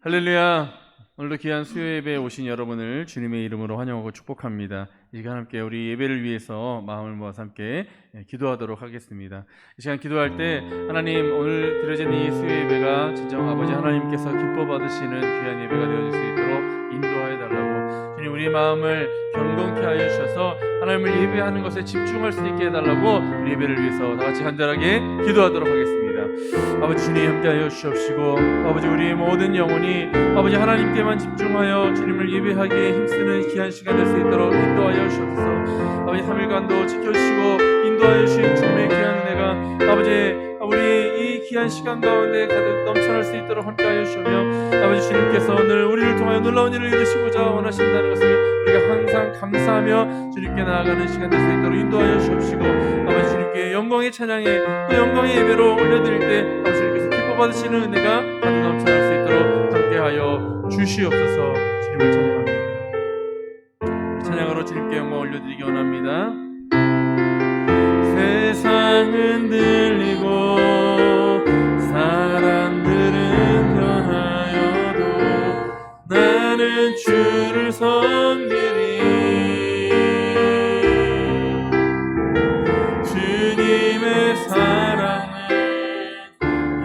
할렐루야. 오늘도 귀한 수요 예배에 오신 여러분을 주님의 이름으로 환영하고 축복합니다. 이 시간 함께 우리 예배를 위해서 마음을 모아서 함께 기도하도록 하겠습니다. 이 시간 기도할 때 하나님, 오늘 드려진 이 수요 예배가 진정 아버지 하나님께서 기뻐 받으시는 귀한 예배가 되어질 수 있도록 인도하여 달라고, 주님 우리 마음을 경건케 하여 주셔서 하나님을 예배하는 것에 집중할 수 있게 해달라고 우리 예배를 위해서 다 같이 간절하게 기도하도록 하겠습니다. 아버지 주님 함께하여 주옵시고, 아버지 우리의 모든 영혼이 아버지 하나님께만 집중하여 주님을 예배하기에 힘쓰는 귀한 시간 될 수 있도록 인도하여 주옵소서. 아버지 3일간도 지켜주시고 인도하여 주신 주님의 귀한 은혜가 아버지 우리 이 귀한 시간 가운데 가득 넘쳐날 수 있도록 함께하여 주시며, 아버지 주님께서 늘 우리를 통하여 놀라운 일을 이루시고자 원하신다는 것을 우리가 항상 감사하며 주님께 나아가는 시간 될 수 있도록 인도하여 주옵시고, 아버지 주님께 영광의 찬양에 또 영광의 예배로 올려드릴 때 아버지 주님께서 기뻐 받으시는 은혜가 가득 넘쳐날 수 있도록 함께하여 주시옵소서. 주님을 찬양합니다. 찬양으로 주님께 영광 올려드리기 원합니다. 세상은 들리고 사람들은 변하여도 나는 주를 섬기리. 주님의 사랑은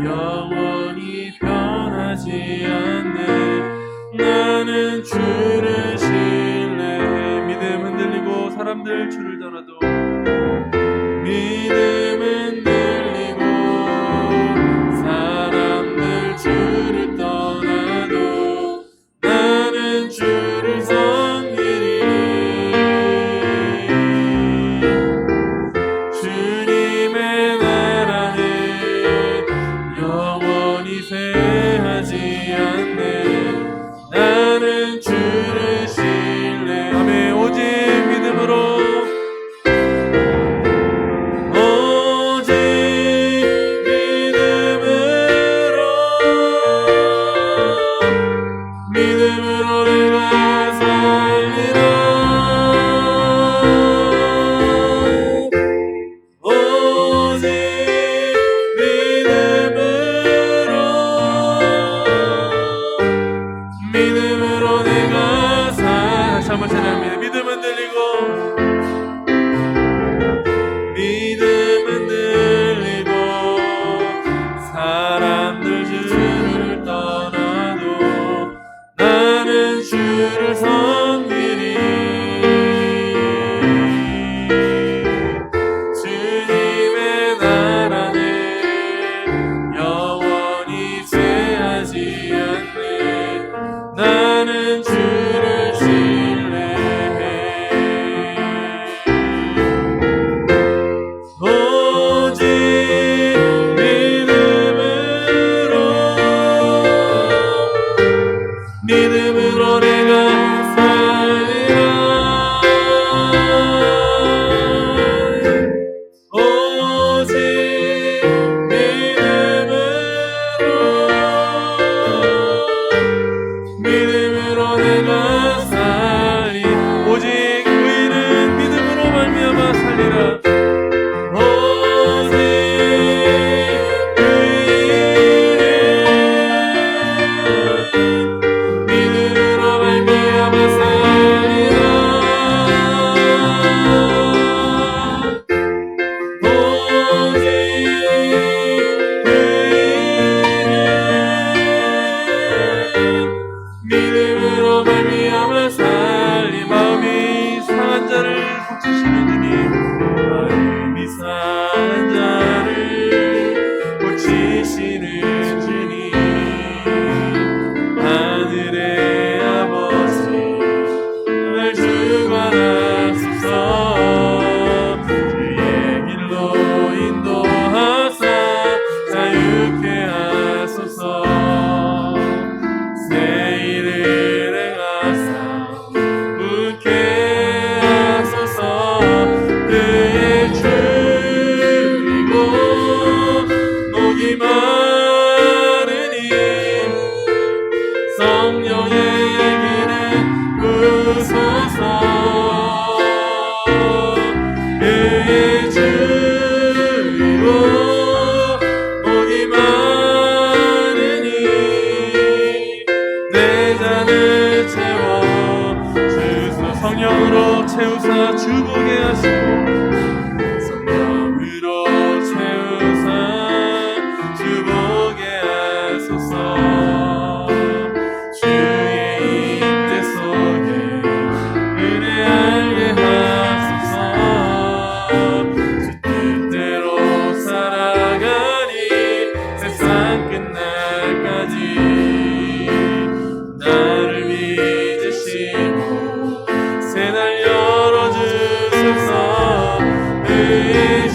영원히 변하지 않네. 나는 주를 신뢰해. 믿음은 들리고 사람들 주를 떠나도, 믿음은 들리고 사람들 주를 떠나도 나는 주를 섬기리. 주님의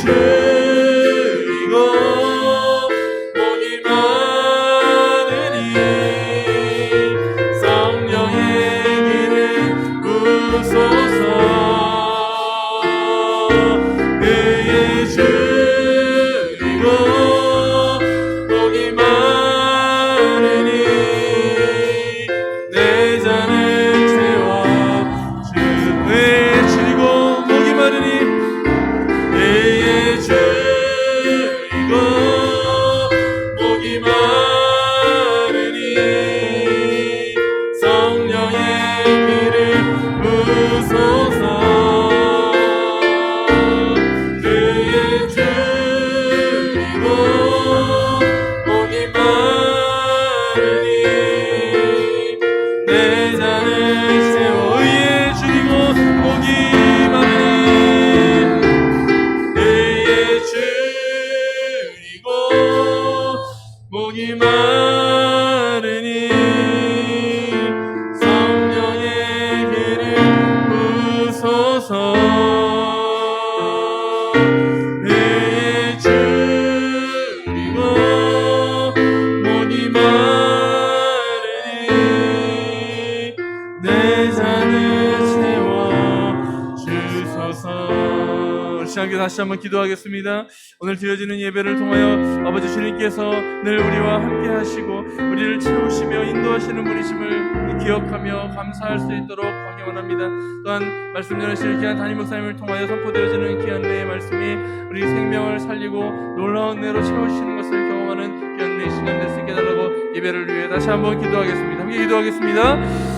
주이고 복이 많으니 성령의 길을 부소서 그의 주이고 복이 많으니 내 잔을 채워 주의 주이고 복이 많으니 그의 주이고 복이 많으니 성령의 길을 부소서 그의 주이고 복이 많으니 내 잔을 채워 의의 주이고 복이 많으니 의의 주이고 복이 많으니 성령의 길을 부소서 의의 주이고 복이 많으니 내 잔을 채워 주소서. 시간께 다시 한번 기도하겠습니다. 오늘 드려지는 예배를 통하여 아버지 주님께서 늘 우리와 함께 하시고 우리를 채우시며 인도하시는 분이심을 기억하며 감사할 수 있도록 하기 원합니다. 또한 말씀 전하시는 귀한 담임 목사님을 통하여 선포되어지는 귀한 은혜의 말씀이 우리 생명을 살리고 놀라운 은혜로 채우시는 것을 경험하는 귀한 은혜의 시간 될 수 있게 해달라고 예배를 위해 다시 한번 기도하겠습니다. 함께 기도하겠습니다.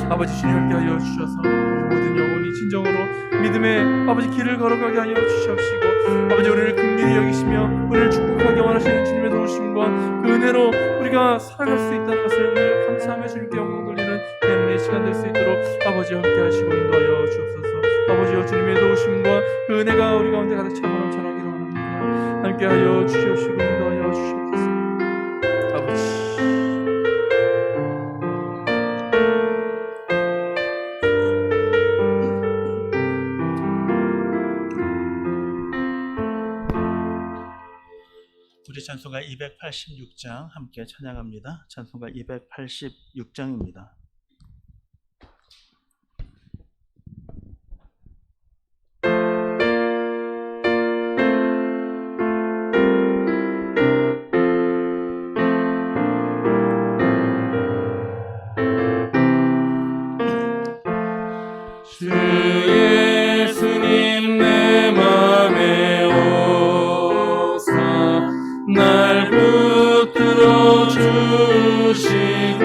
아버지 주님 함께 하여 주셔서 모든 영혼이 진정으로 믿음의 아버지 길을 걸어가게 하여 주시옵시고 아버지 우리를 긍휼히 여기시며 우리를 축복하게 원하시는 주님의 도우심과 그 은혜로 우리가 살아갈 수 있다는 것을 늘 감사하며 주님께 영광 돌리는 은혜의 시간 될 수 있도록 아버지 함께 하시고 인도하여 주옵소서. 아버지여 주님의 도우심과 그 은혜가 우리 가운데 가득 차고 넘쳐나기를 원합니다. 함께 하여 주시옵시고 인도하여 주시옵소서. 아버지 우리 찬송가 286장 함께 찬양합니다. 찬송가 286장입니다. 주 예수님 내 맘에 오사 날 붙들어 주시고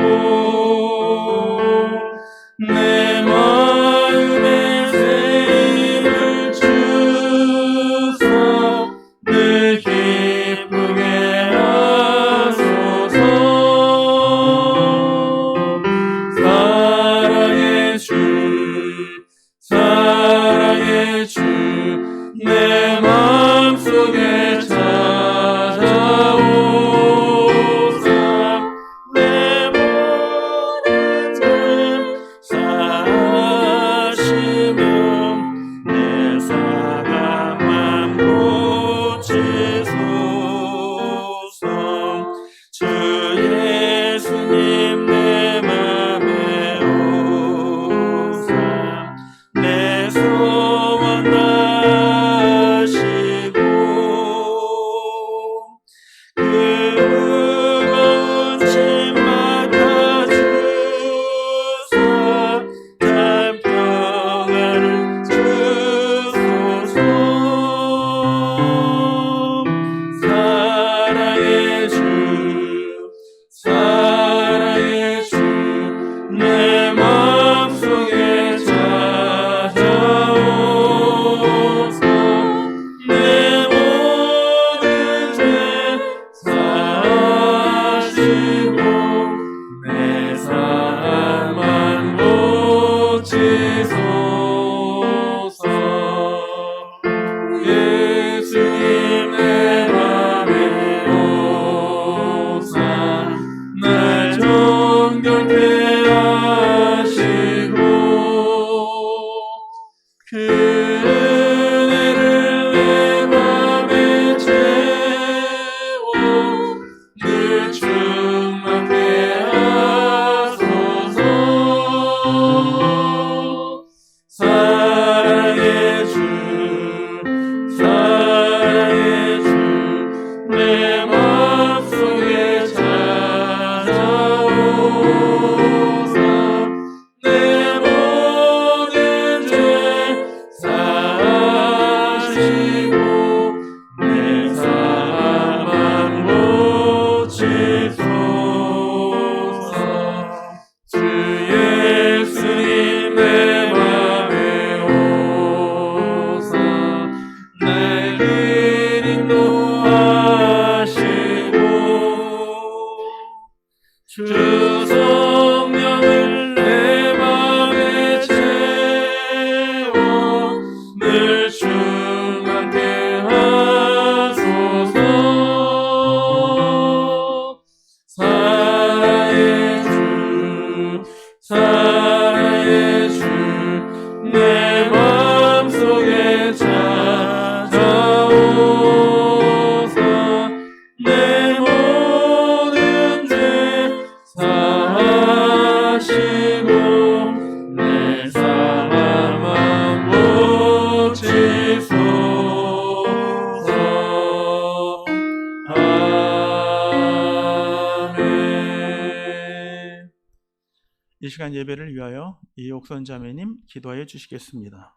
이 시간 예배를 위하여 이옥선 자매님 기도하여 주시겠습니다.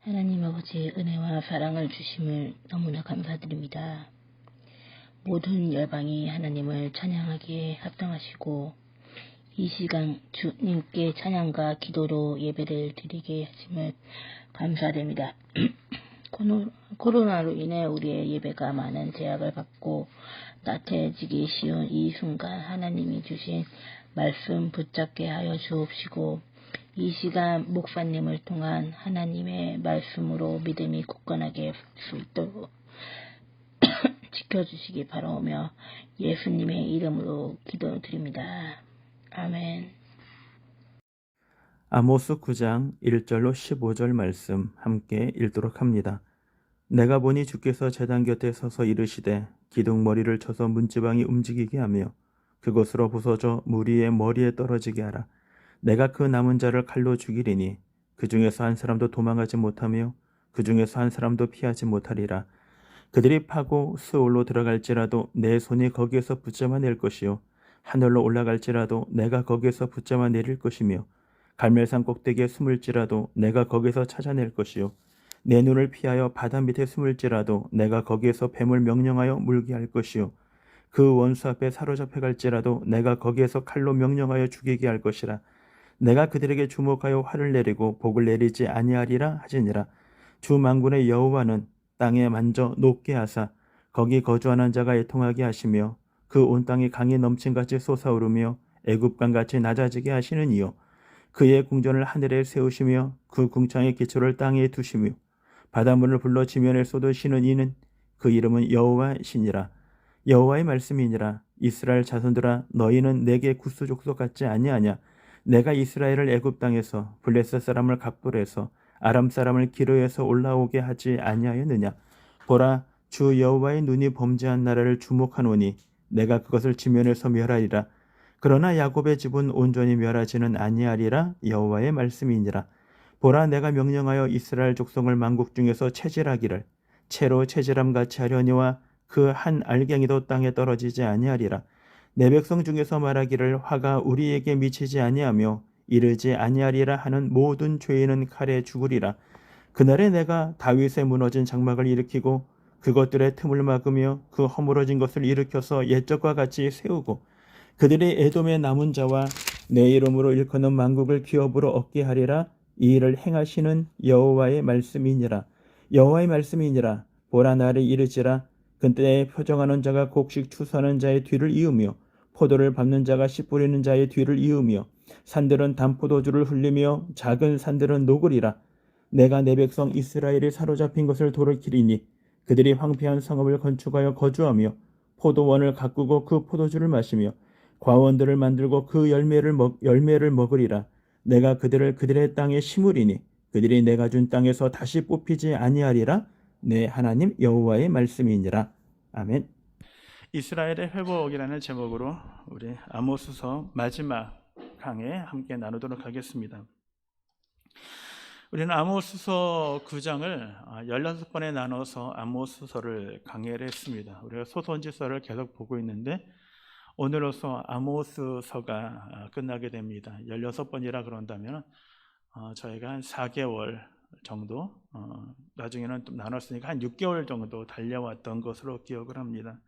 하나님 아버지 은혜와 사랑을 주심을 너무나 감사드립니다. 모든 열방이 하나님을 찬양하기에 합당하시고 이 시간 주님께 찬양과 기도로 예배를 드리게 하심을 감사드립니다. 코로나로 인해 우리의 예배가 많은 제약을 받고 나태해지기 쉬운 이 순간 하나님이 주신 말씀 붙잡게 하여 주옵시고 이 시간 목사님을 통한 하나님의 말씀으로 믿음이 굳건하게 수 있도록 지켜주시기 바라오며 예수님의 이름으로 기도드립니다. 아멘. 아모스 9장 1절로 15절 말씀 함께 읽도록 합니다. 내가 보니 주께서 제단 곁에 서서 이르시되 기둥머리를 쳐서 문지방이 움직이게 하며 그것으로 부서져 무리의 머리에 떨어지게 하라. 내가 그 남은 자를 칼로 죽이리니 그 중에서 한 사람도 도망하지 못하며 그 중에서 한 사람도 피하지 못하리라. 그들이 파고 스올로 들어갈지라도 내 손이 거기에서 붙잡아 낼 것이요 하늘로 올라갈지라도 내가 거기에서 붙잡아 내릴 것이며 갈멜산 꼭대기에 숨을지라도 내가 거기에서 찾아낼 것이요 내 눈을 피하여 바다 밑에 숨을지라도 내가 거기에서 뱀을 명령하여 물게 할 것이요 그 원수 앞에 사로잡혀 갈지라도 내가 거기에서 칼로 명령하여 죽이게 할 것이라. 내가 그들에게 주목하여 화를 내리고 복을 내리지 아니하리라 하시니라. 주 만군의 여호와는 땅에 만져 높게 하사 거기 거주하는 자가 애통하게 하시며 그 온 땅이 강이 넘친같이 솟아오르며 애굽강같이 낮아지게 하시는 이요 그의 궁전을 하늘에 세우시며 그 궁창의 기초를 땅에 두시며 바닷물을 불러 지면에 쏟으시는 이는 그 이름은 여호와시니라. 여호와의 말씀이니라. 이스라엘 자손들아 너희는 내게 구스 족속 같지 아니하냐. 내가 이스라엘을 애굽 땅에서 블레셋 사람을 갑돌에서 아람 사람을 기르에서 올라오게 하지 아니하였느냐. 보라 주 여호와의 눈이 범죄한 나라를 주목하노니 내가 그것을 지면에서 멸하리라. 그러나 야곱의 집은 온전히 멸하지는 아니하리라. 여호와의 말씀이니라. 보라 내가 명령하여 이스라엘 족속을 만국 중에서 체질하기를 채로 체질함 같이 하려니와 그 한 알갱이도 땅에 떨어지지 아니하리라. 내 백성 중에서 말하기를 화가 우리에게 미치지 아니하며 이르지 아니하리라 하는 모든 죄인은 칼에 죽으리라. 그날에 내가 다윗의 무너진 장막을 일으키고 그것들의 틈을 막으며 그 허물어진 것을 일으켜서 옛적과 같이 세우고 그들이 에돔의 남은 자와 내 이름으로 일컫는 만국을 기업으로 얻게 하리라. 이 일을 행하시는 여호와의 말씀이니라. 여호와의 말씀이니라. 보라 나를 이르지라. 그때에 표정하는 자가 곡식 추수하는 자의 뒤를 이으며 포도를 밟는 자가 씨 뿌리는 자의 뒤를 이으며 산들은 단포도주를 흘리며 작은 산들은 녹으리라. 내가 내 백성 이스라엘이 사로잡힌 것을 돌이키리니 그들이 황폐한 성읍을 건축하여 거주하며 포도원을 가꾸고 그 포도주를 마시며 과원들을 만들고 그 열매를 먹으리라. 내가 그들을 그들의 땅에 심으리니 그들이 내가 준 땅에서 다시 뽑히지 아니하리라. 내 하나님 여호와의 말씀이니라. 아멘. 이스라엘의 회복이라는 제목으로 우리 아모스서 마지막 강해 함께 나누도록 하겠습니다. 우리는 아모스서 9장을 16번에 나눠서 아모스서를 강해를 했습니다. 우리가 소선지서를 계속 보고 있는데 오늘로서 아모스서가 끝나게 됩니다. 16번이라 그런다면 저희가 한 4개월 정도 나중에는 좀 나눴으니까 한 6개월 정도 달려왔던 것으로 기억을 합니다.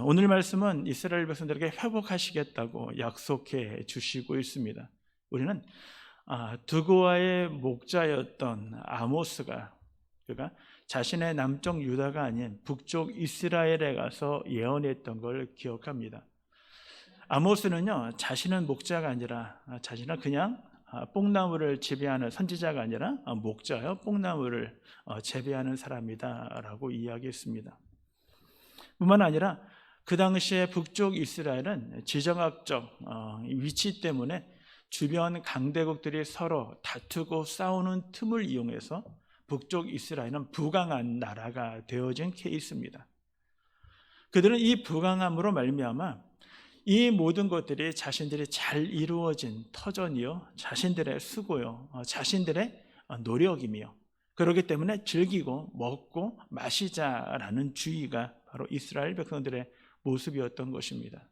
오늘 말씀은 이스라엘 백성들에게 회복하시겠다고 약속해 주시고 있습니다. 우리는 두고와의 목자였던 아모스가 그가 자신의 남쪽 유다가 아닌 북쪽 이스라엘에 가서 예언했던 걸 기억합니다. 아모스는요 자신은 목자가 아니라 자신은 그냥 뽕나무를 재배하는 선지자가 아니라 목자요 뽕나무를 재배하는 사람이다라고 이야기했습니다. 뿐만 아니라 그 당시에 북쪽 이스라엘은 지정학적 위치 때문에 주변 강대국들이 서로 다투고 싸우는 틈을 이용해서 북쪽 이스라엘은 부강한 나라가 되어진 케이스입니다. 그들은 이 부강함으로 말미암아 이 모든 것들이 자신들이 잘 이루어진 터전이요 자신들의 수고요 자신들의 노력이며 그렇기 때문에 즐기고 먹고 마시자라는 주의가 바로 이스라엘 백성들의 모습이었던 것입니다.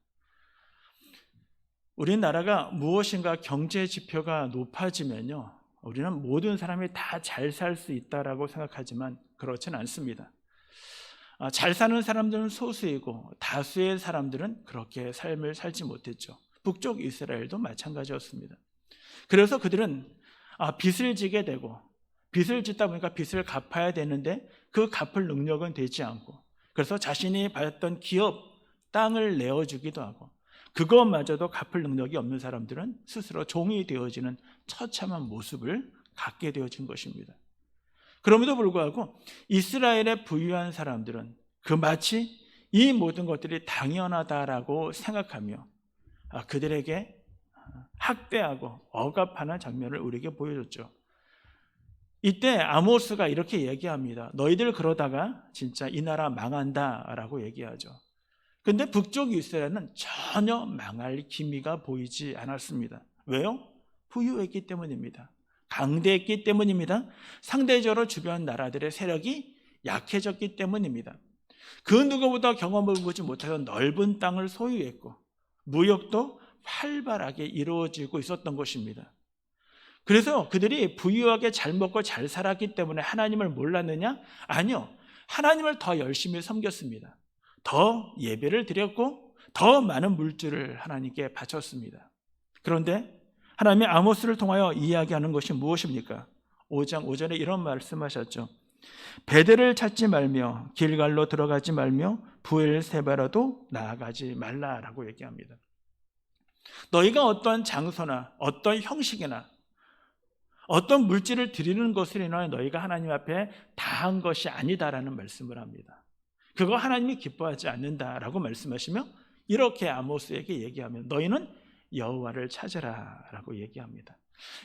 우리나라가 무엇인가 경제 지표가 높아지면요, 우리는 모든 사람이 다 잘 살 수 있다라고 생각하지만 그렇지는 않습니다. 잘 사는 사람들은 소수이고 다수의 사람들은 그렇게 삶을 살지 못했죠. 북쪽 이스라엘도 마찬가지였습니다. 그래서 그들은 빚을 지게 되고, 빚을 짓다 보니까 빚을 갚아야 되는데 그 갚을 능력은 되지 않고, 그래서 자신이 받았던 기업 땅을 내어주기도 하고, 그것마저도 갚을 능력이 없는 사람들은 스스로 종이 되어지는 처참한 모습을 갖게 되어진 것입니다. 그럼에도 불구하고 이스라엘의 부유한 사람들은 그 마치 이 모든 것들이 당연하다라고 생각하며 그들에게 학대하고 억압하는 장면을 우리에게 보여줬죠. 이때 아모스가 이렇게 얘기합니다. 너희들 그러다가 진짜 이 나라 망한다라고 얘기하죠. 근데 북쪽 이스라엘은 전혀 망할 기미가 보이지 않았습니다. 왜요? 부유했기 때문입니다. 강대했기 때문입니다. 상대적으로 주변 나라들의 세력이 약해졌기 때문입니다. 그 누구보다 경험을 보지 못해서 넓은 땅을 소유했고 무역도 활발하게 이루어지고 있었던 것입니다. 그래서 그들이 부유하게 잘 먹고 잘 살았기 때문에 하나님을 몰랐느냐? 아니요. 하나님을 더 열심히 섬겼습니다. 더 예배를 드렸고 더 많은 물질을 하나님께 바쳤습니다. 그런데 하나님이 아모스를 통하여 이야기하는 것이 무엇입니까? 5장 5절에 이런 말씀하셨죠. 베델을 찾지 말며 길갈로 들어가지 말며 부엘세바라도 나아가지 말라라고 얘기합니다. 너희가 어떤 장소나 어떤 형식이나 어떤 물질을 드리는 것을 인하여 너희가 하나님 앞에 다한 것이 아니다라는 말씀을 합니다. 그거 하나님이 기뻐하지 않는다라고 말씀하시며 이렇게 아모스에게 얘기하면 너희는 여호와를 찾으라라고 얘기합니다.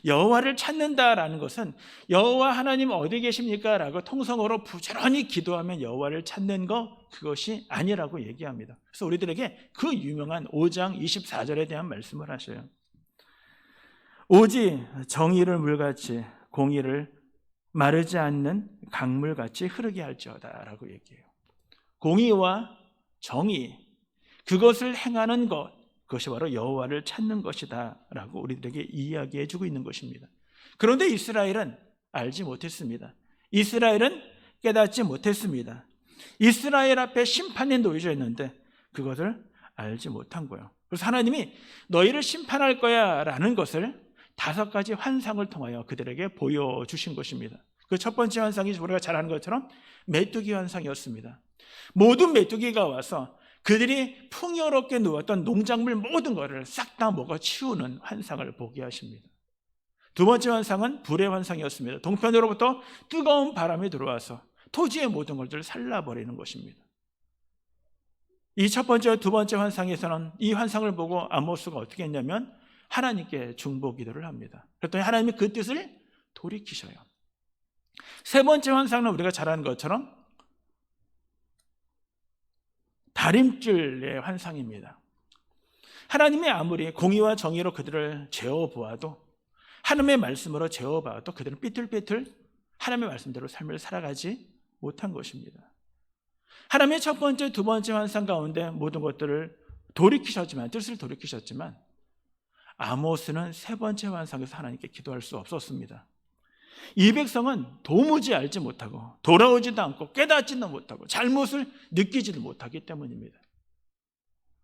여호와를 찾는다라는 것은 여호와 하나님 어디 계십니까? 라고 통성으로 부지런히 기도하면 여호와를 찾는 것, 그것이 아니라고 얘기합니다. 그래서 우리들에게 그 유명한 5장 24절에 대한 말씀을 하셔요. 오직 정의를 물같이 공의를 마르지 않는 강물같이 흐르게 할지어다 라고 얘기해요. 공의와 정의, 그것을 행하는 것, 그것이 바로 여호와를 찾는 것이다 라고 우리들에게 이야기해 주고 있는 것입니다. 그런데 이스라엘은 알지 못했습니다. 이스라엘은 깨닫지 못했습니다. 이스라엘 앞에 심판이 놓여져 있는데 그것을 알지 못한 거예요. 그래서 하나님이 너희를 심판할 거야 라는 것을 5가지 환상을 통하여 그들에게 보여주신 것입니다. 그 첫 번째 환상이 우리가 잘 아는 것처럼 메뚜기 환상이었습니다. 모든 메뚜기가 와서 그들이 풍요롭게 누웠던 농작물 모든 것을 싹 다 먹어치우는 환상을 보게 하십니다. 두 번째 환상은 불의 환상이었습니다. 동편으로부터 뜨거운 바람이 들어와서 토지의 모든 것들을 살라버리는 것입니다. 이 첫 번째, 두 번째 환상에서는 이 환상을 보고 아모스가 어떻게 했냐면 하나님께 중보 기도를 합니다. 그랬더니 하나님이 그 뜻을 돌이키셔요. 세 번째 환상은 우리가 잘 아는 것처럼 다림줄의 환상입니다. 하나님이 아무리 공의와 정의로 그들을 재어보아도, 하나님의 말씀으로 재어봐도 그들은 삐뚤삐뚤 하나님의 말씀대로 삶을 살아가지 못한 것입니다. 하나님의 첫 번째, 두 번째 환상 가운데 모든 것들을 돌이키셨지만, 뜻을 돌이키셨지만 아모스는 세 번째 환상에서 하나님께 기도할 수 없었습니다. 이 백성은 도무지 알지 못하고 돌아오지도 않고 깨닫지도 못하고 잘못을 느끼지도 못하기 때문입니다.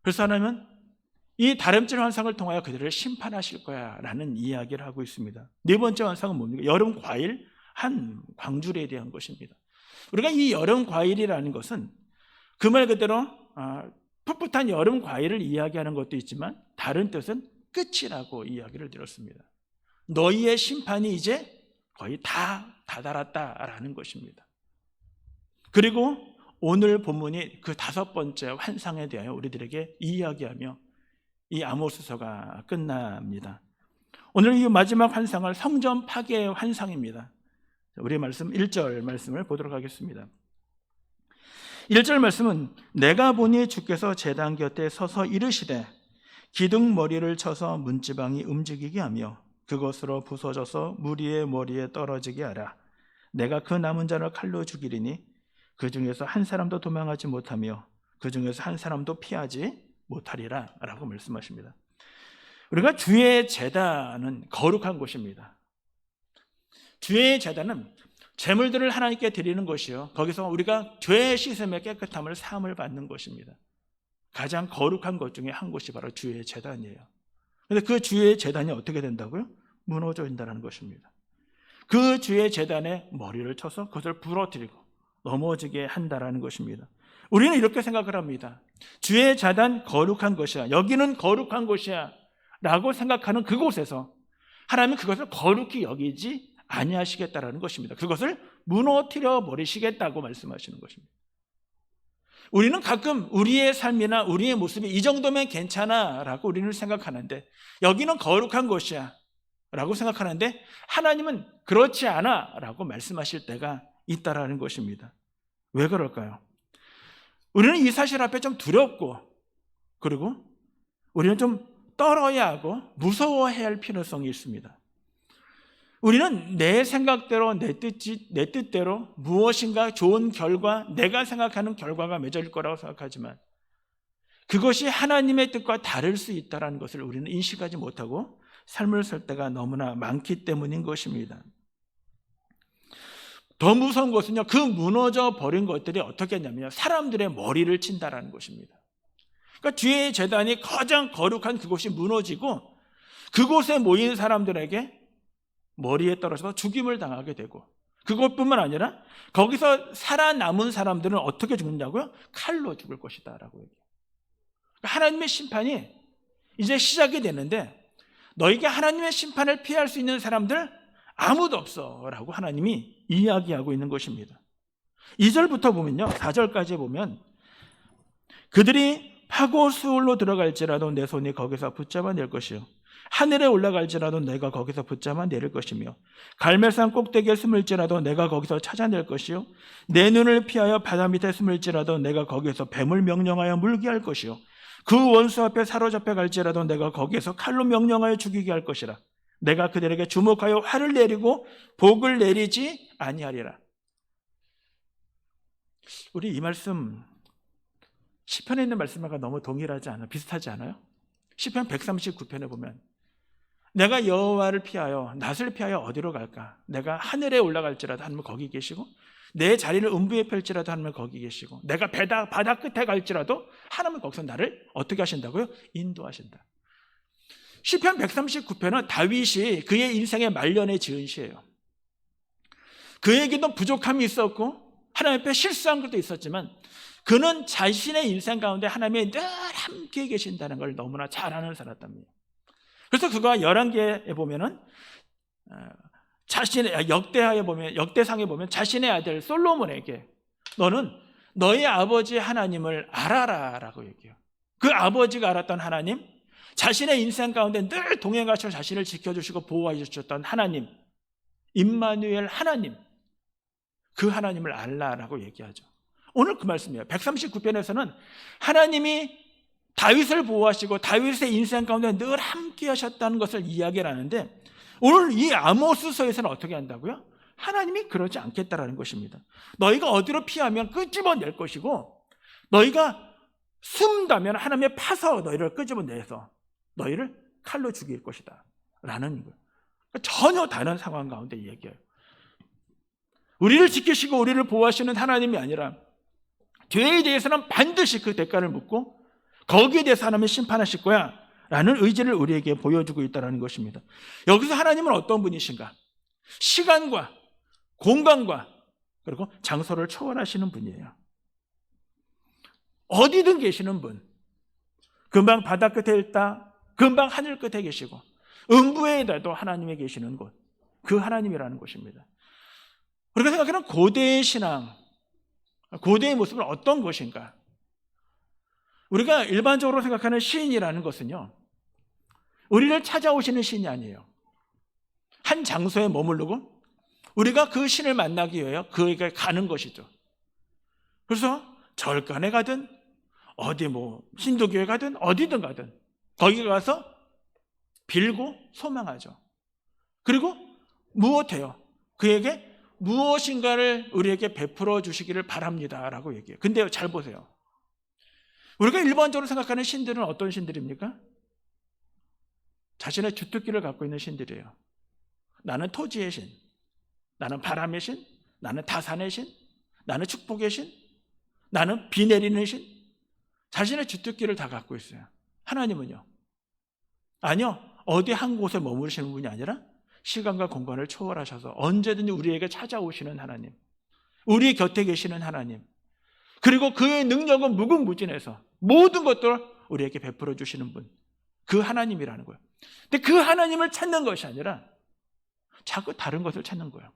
그래서 하나님은 이 다림질 환상을 통하여 그들을 심판하실 거야 라는 이야기를 하고 있습니다. 네 번째 환상은 뭡니까? 여름 과일 한 광줄에 대한 것입니다. 우리가 이 여름 과일이라는 것은 그 말 그대로 풋풋한 여름 과일을 이야기하는 것도 있지만 다른 뜻은 끝이라고 이야기를 들었습니다. 너희의 심판이 이제 거의 다 다다랐다라는 것입니다. 그리고 오늘 본문이 그 5번째 환상에 대하여 우리들에게 이야기하며 이 아모스서가 끝납니다. 오늘 이 마지막 환상은 성전 파괴의 환상입니다. 우리 말씀 1절 말씀을 보도록 하겠습니다. 1절 말씀은 내가 보니 주께서 제단 곁에 서서 이르시되 기둥 머리를 쳐서 문지방이 움직이게 하며 그것으로 부서져서 무리의 머리에 떨어지게 하라. 내가 그 남은 자를 칼로 죽이리니 그 중에서 한 사람도 도망하지 못하며 그 중에서 한 사람도 피하지 못하리라 라고 말씀하십니다. 우리가 주의 제단은 거룩한 곳입니다. 주의 제단은 제물들을 하나님께 드리는 것이요, 거기서 우리가 죄 씻음의 깨끗함을 사함을 받는 것입니다. 가장 거룩한 것 중에 한 곳이 바로 주의 제단이에요. 그런데 그 주의 제단이 어떻게 된다고요? 무너져 있다는 것입니다. 그 주의 제단에 머리를 쳐서 그것을 부러뜨리고 넘어지게 한다라는 것입니다. 우리는 이렇게 생각을 합니다. 주의 제단 거룩한 것이야, 여기는 거룩한 곳이야 라고 생각하는 그곳에서 하나님은 그것을 거룩히 여기지 아니하시겠다라는 것입니다. 그것을 무너뜨려 버리시겠다고 말씀하시는 것입니다. 우리는 가끔 우리의 삶이나 우리의 모습이 이 정도면 괜찮아 라고 우리는 생각하는데, 여기는 거룩한 곳이야 라고 생각하는데 하나님은 그렇지 않아 라고 말씀하실 때가 있다라는 것입니다. 왜 그럴까요? 우리는 이 사실 앞에 좀 두렵고, 그리고 우리는 좀 떨어야 하고 무서워해야 할 필요성이 있습니다. 우리는 내 생각대로, 내 뜻대로 무엇인가 좋은 결과, 내가 생각하는 결과가 맺어질 거라고 생각하지만 그것이 하나님의 뜻과 다를 수 있다는 것을 우리는 인식하지 못하고 삶을 살 때가 너무나 많기 때문인 것입니다. 더 무서운 것은요, 그 무너져 버린 것들이 어떻게 했냐면요, 사람들의 머리를 친다라는 것입니다. 그러니까 주의 제단이 가장 거룩한 그곳이 무너지고 그곳에 모인 사람들에게 머리에 떨어져서 죽임을 당하게 되고, 그것뿐만 아니라 거기서 살아남은 사람들은 어떻게 죽느냐고요? 칼로 죽을 것이다 라고 얘기해요. 하나님의 심판이 이제 시작이 되는데 너에게 하나님의 심판을 피할 수 있는 사람들 아무도 없어 라고 하나님이 이야기하고 있는 것입니다. 2절부터 보면요, 4절까지 보면 그들이 파고 수울로 들어갈지라도 내 손이 거기서 붙잡아낼 것이요, 하늘에 올라갈지라도 내가 거기서 붙잡아 내릴 것이며, 갈멜산 꼭대기에 숨을지라도 내가 거기서 찾아낼 것이요, 내 눈을 피하여 바다 밑에 숨을지라도 내가 거기에서 뱀을 명령하여 물게 할 것이요, 그 원수 앞에 사로잡혀 갈지라도 내가 거기에서 칼로 명령하여 죽이게 할 것이라. 내가 그들에게 주목하여 화를 내리고 복을 내리지 아니하리라. 우리 이 말씀 시편에 있는 말씀과 너무 동일하지 않아요? 비슷하지 않아요? 시편 139편에 보면 내가 여호와를 피하여 낫을 피하여 어디로 갈까? 내가 하늘에 올라갈지라도 하나님은 거기 계시고, 내 자리를 음부에 펼지라도 하나님은 거기 계시고, 내가 바다 끝에 갈지라도 하나님은 거기서 나를 어떻게 하신다고요? 인도하신다. 시편 139편은 다윗이 그의 인생의 말년에 지은 시예요. 그에게도 부족함이 있었고 하나님 앞에 실수한 것도 있었지만 그는 자신의 인생 가운데 하나님이 늘 함께 계신다는 걸 너무나 잘 아는 사람입니다. 그래서 그가 열왕기에 보면은 자신의 역대상에 보면 자신의 아들 솔로몬에게 너는 너의 아버지 하나님을 알아라라고 얘기해요. 그 아버지가 알았던 하나님, 자신의 인생 가운데 늘 동행하셔 자신을 지켜주시고 보호해 주셨던 하나님, 임마누엘 하나님, 그 하나님을 알라라고 얘기하죠. 오늘 그 말씀이에요. 139편에서는 하나님이 다윗을 보호하시고 다윗의 인생 가운데 늘 함께 하셨다는 것을 이야기를 하는데, 오늘 이 아모스서에서는 어떻게 한다고요? 하나님이 그러지 않겠다라는 것입니다. 너희가 어디로 피하면 끄집어낼 것이고, 너희가 숨다면 하나님의 파서 너희를 끄집어내서 너희를 칼로 죽일 것이다 라는 거예요. 전혀 다른 상황 가운데 얘기해요. 우리를 지키시고 우리를 보호하시는 하나님이 아니라 죄에 대해서는 반드시 그 대가를 묻고 거기에 대해서 하나님이 심판하실 거야 라는 의지를 우리에게 보여주고 있다는 것입니다. 여기서 하나님은 어떤 분이신가? 시간과 공간과 그리고 장소를 초월하시는 분이에요. 어디든 계시는 분, 금방 바다 끝에 있다, 금방 하늘 끝에 계시고 음부에도 하나님이 계시는 곳, 그 하나님이라는 것입니다. 우리가 생각하는 고대의 신앙, 고대의 모습은 어떤 것인가? 우리가 일반적으로 생각하는 시인이라는 것은요, 우리를 찾아오시는 신이 아니에요. 한 장소에 머무르고 우리가 그 신을 만나기 위해 그에게 가는 것이죠. 그래서 절간에 가든 어디 힌두교에 가든 어디든 가든 거기 가서 빌고 소망하죠. 그리고 무엇해요? 그에게 무엇인가를 우리에게 베풀어 주시기를 바랍니다 라고 얘기해요. 근데 잘 보세요. 우리가 일반적으로 생각하는 신들은 어떤 신들입니까? 자신의 주특기를 갖고 있는 신들이에요. 나는 토지의 신, 나는 바람의 신, 나는 다산의 신, 나는 축복의 신, 나는 비 내리는 신. 자신의 주특기를 다 갖고 있어요. 하나님은요? 아니요. 어디 한 곳에 머무르시는 분이 아니라 시간과 공간을 초월하셔서 언제든지 우리에게 찾아오시는 하나님, 우리 곁에 계시는 하나님, 그리고 그의 능력은 무궁무진해서 모든 것들을 우리에게 베풀어 주시는 분, 그 하나님이라는 거예요. 근데 그 하나님을 찾는 것이 아니라 자꾸 다른 것을 찾는 거예요.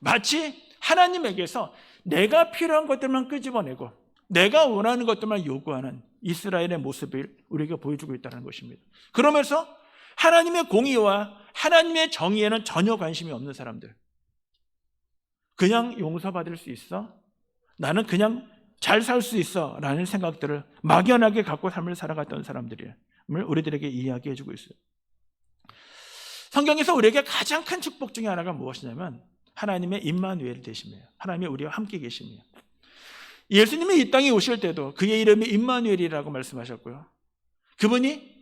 마치 하나님에게서 내가 필요한 것들만 끄집어내고 내가 원하는 것들만 요구하는 이스라엘의 모습을 우리에게 보여주고 있다는 것입니다. 그러면서 하나님의 공의와 하나님의 정의에는 전혀 관심이 없는 사람들, 그냥 용서받을 수 있어, 나는 그냥 잘 살 수 있어 라는 생각들을 막연하게 갖고 삶을 살아갔던 사람들을 우리들에게 이야기해주고 있어요. 성경에서 우리에게 가장 큰 축복 중에 하나가 무엇이냐면 하나님의 임마누엘 되심이에요. 하나님이 우리와 함께 계심이에요. 예수님이 이 땅에 오실 때도 그의 이름이 임마누엘이라고 말씀하셨고요. 그분이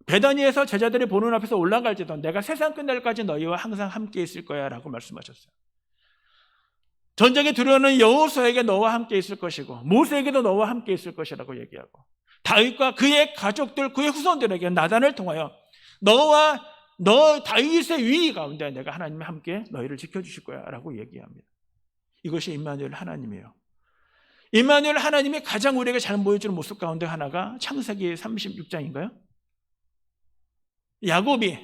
베다니에서 제자들이 보는 앞에서 올라갈 때도 내가 세상 끝날까지 너희와 항상 함께 있을 거야 라고 말씀하셨어요. 전쟁에 들어오는 여호수아에게 너와 함께 있을 것이고 모세에게도 너와 함께 있을 것이라고 얘기하고 다윗과 그의 가족들, 그의 후손들에게 나단을 통하여 너 다윗의 위위 가운데 내가 하나님이 함께 너희를 지켜주실 거야 라고 얘기합니다. 이것이 임마누엘 하나님이에요. 임마누엘 하나님이 가장 우리에게 잘 보여주는 모습 가운데 하나가 창세기 36장인가요? 야곱이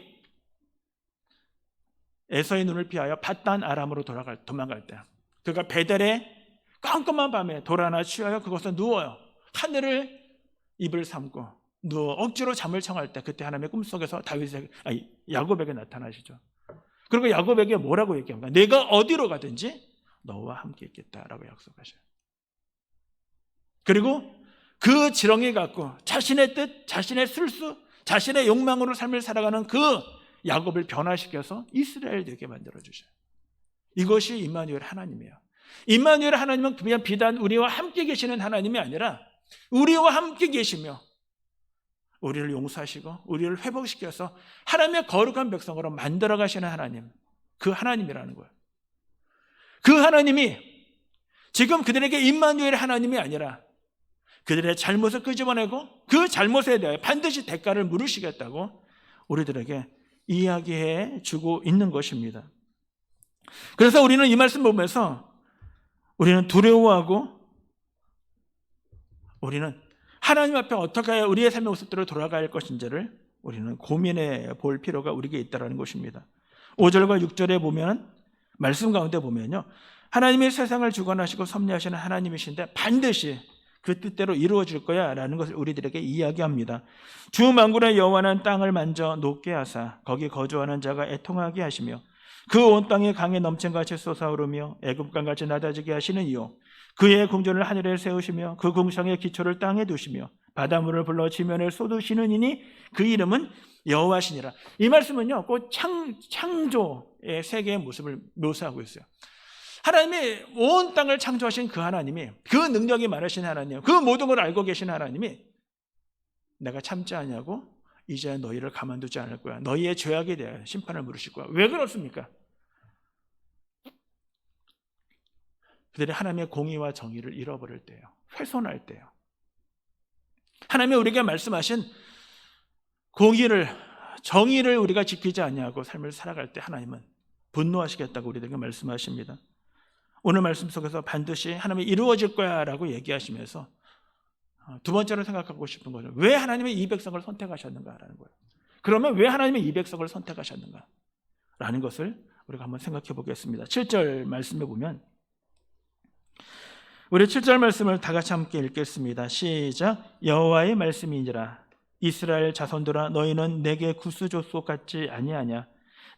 에서의 눈을 피하여 밧단 아람으로 도망갈 때 그가 베델에 깜깜한 밤에 돌 하나 취하여 그곳에 누워요. 하늘을 입을 삼고 누워 억지로 잠을 청할 때 그때 하나님의 꿈속에서 야곱에게 나타나시죠. 그리고 야곱에게 뭐라고 얘기합니까? 내가 어디로 가든지 너와 함께 있겠다라고 약속하셔요. 그리고 그 지렁이 갖고 자신의 뜻, 자신의 술수, 자신의 욕망으로 삶을 살아가는 그 야곱을 변화시켜서 이스라엘 되게 만들어주셔요. 이것이 임마누엘 하나님이에요. 임마누엘 하나님은 그냥 비단 우리와 함께 계시는 하나님이 아니라 우리와 함께 계시며 우리를 용서하시고 우리를 회복시켜서 하나님의 거룩한 백성으로 만들어 가시는 하나님, 그 하나님이라는 거예요. 그 하나님이 지금 그들에게 임마누엘 하나님이 아니라 그들의 잘못을 끄집어내고 그 잘못에 대해 반드시 대가를 물으시겠다고 우리들에게 이야기해 주고 있는 것입니다. 그래서 우리는 이 말씀 보면서 우리는 두려워하고 우리는 하나님 앞에 어떻게 해야 우리의 삶의 모습대로 돌아갈 것인지를 우리는 고민해 볼 필요가 우리에게 있다는 것입니다. 5절과 6절에 보면 말씀 가운데 보면요, 하나님이 세상을 주관하시고 섭리하시는 하나님이신데 반드시 그 뜻대로 이루어질 거야 라는 것을 우리들에게 이야기합니다. 주 만군의 여호와는 땅을 만져 높게 하사 거기 거주하는 자가 애통하게 하시며 그 온 땅에 강에 넘친같이 솟아오르며 애굽강같이 낮아지게 하시는 이요 그의 궁전을 하늘에 세우시며 그 궁창의 기초를 땅에 두시며 바닷물을 불러 지면을 쏟으시는 이니 그 이름은 여호와시니라. 이 말씀은요 곧 창조의 세계의 모습을 묘사하고 있어요. 하나님이 온 땅을 창조하신 그 하나님이, 그 능력이 많으신 하나님, 그 모든 걸 알고 계신 하나님이 내가 참지 않냐고 이제 너희를 가만두지 않을 거야. 너희의 죄악에 대하여 심판을 물으실 거야. 왜 그렇습니까? 그들이 하나님의 공의와 정의를 잃어버릴 때예요. 훼손할 때예요. 하나님이 우리에게 말씀하신 공의를, 정의를 우리가 지키지 않냐고 삶을 살아갈 때 하나님은 분노하시겠다고 우리에게 말씀하십니다. 오늘 말씀 속에서 반드시 하나님이 이루어질 거야 라고 얘기하시면서 두 번째로 생각하고 싶은 거죠. 왜 하나님이 이 백성을 선택하셨는가라는 거예요. 그러면 왜 하나님이 이 백성을 선택하셨는가 라는 것을 우리가 한번 생각해 보겠습니다. 7절 말씀에 보면 우리 7절 말씀을 다 같이 함께 읽겠습니다. 시작. 여호와의 말씀이니라. 이스라엘 자손들아 너희는 내게 구스조소 같지 아니하냐.